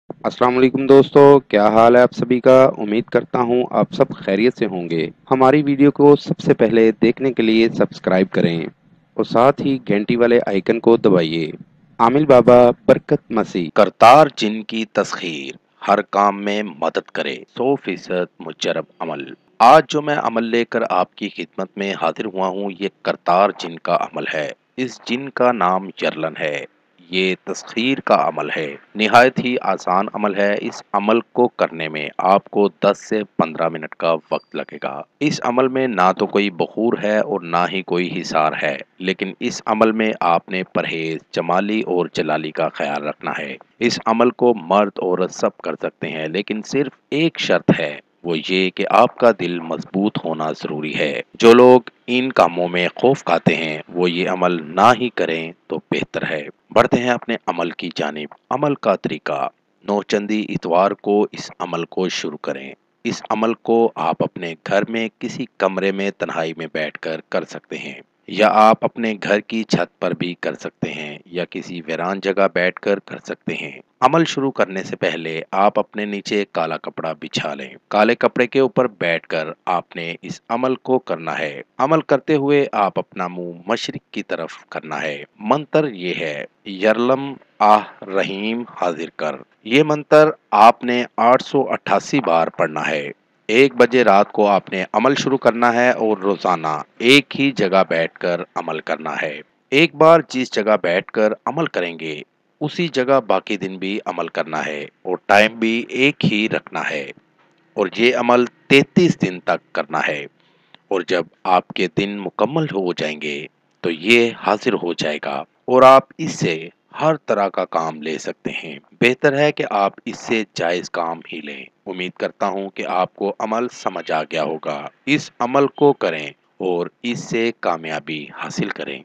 अस्सलाम वालेकुम दोस्तों, क्या हाल है आप सभी का। उम्मीद करता हूँ आप सब खैरियत से होंगे। हमारी वीडियो को सबसे पहले देखने के लिए सब्सक्राइब करें और साथ ही घंटी वाले आइकन को दबाइए। आमिल बाबा बरकत मसीह। करतार जिन की तस्खीर हर काम में मदद करे 100% मुजरब अमल। आज जो मैं अमल लेकर आपकी खिदमत में हाजिर हुआ हूँ ये करतार जिन का अमल है। इस जिन का नाम यरलन है। ये तस्खीर का अमल है। निहायत ही आसान अमल है। इस अमल को करने में आपको 10 से 15 मिनट का वक्त लगेगा। इस अमल में ना तो कोई बखूर है और ना ही कोई हिसार है, लेकिन इस अमल में आपने परहेज, जमाली और जलाली का ख्याल रखना है। इस अमल को मर्द औरत सब कर सकते हैं, लेकिन सिर्फ एक शर्त है, वो ये कि आपका दिल मजबूत होना जरूरी है। जो लोग इन कामों में खौफ खाते हैं वो ये अमल ना ही करें तो बेहतर है। बढ़ते हैं अपने अमल की जानिब। अमल का तरीका। नौचंदी इतवार को इस अमल को शुरू करें। इस अमल को आप अपने घर में किसी कमरे में तन्हाई में बैठकर कर सकते हैं, या आप अपने घर की छत पर भी कर सकते हैं, या किसी वीरान जगह बैठकर कर सकते हैं। अमल शुरू करने से पहले आप अपने नीचे काला कपड़ा बिछा लें। काले कपड़े के ऊपर बैठकर आपने इस अमल को करना है। अमल करते हुए आप अपना मुंह मशरिक की तरफ करना है। मंत्र ये है, यरलम आह रहीम हाजिर कर। ये मंत्र आपने 888 बार पढ़ना है। 1 बजे रात को आपने अमल शुरू करना है और रोजाना एक ही जगह बैठकर अमल करना है। एक बार जिस जगह बैठकर अमल करेंगे उसी जगह बाकी दिन भी अमल करना है और टाइम भी एक ही रखना है। और ये अमल 33 दिन तक करना है। और जब आपके दिन मुकम्मल हो जाएंगे तो ये हाजिर हो जाएगा और आप इससे हर तरह का काम ले सकते हैं। बेहतर है कि आप इससे जायज़ काम ही लें। उम्मीद करता हूँ कि आपको अमल समझ आ गया होगा। इस अमल को करें और इससे कामयाबी हासिल करें।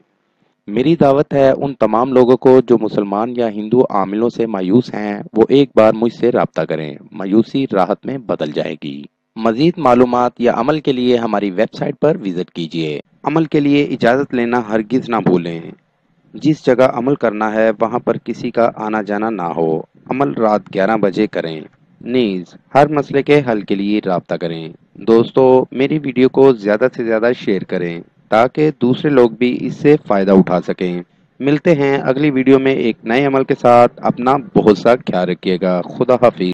मेरी दावत है उन तमाम लोगों को जो मुसलमान या हिंदू आमिलों से मायूस हैं, वो एक बार मुझसे राब्ता करें। मायूसी राहत में बदल जाएगी। मजीद मालूमात या अमल के लिए हमारी वेबसाइट पर विजिट कीजिए। अमल के लिए इजाज़त लेना हरगिज़ ना भूलें। जिस जगह अमल करना है वहां पर किसी का आना जाना ना हो। अमल रात 11 बजे करें। नीज हर मसले के हल के लिए राब्ता करें। दोस्तों, मेरी वीडियो को ज़्यादा से ज़्यादा शेयर करें ताकि दूसरे लोग भी इससे फ़ायदा उठा सकें। मिलते हैं अगली वीडियो में एक नए अमल के साथ। अपना बहुत सा ख्याल रखिएगा। खुदा हाफिज।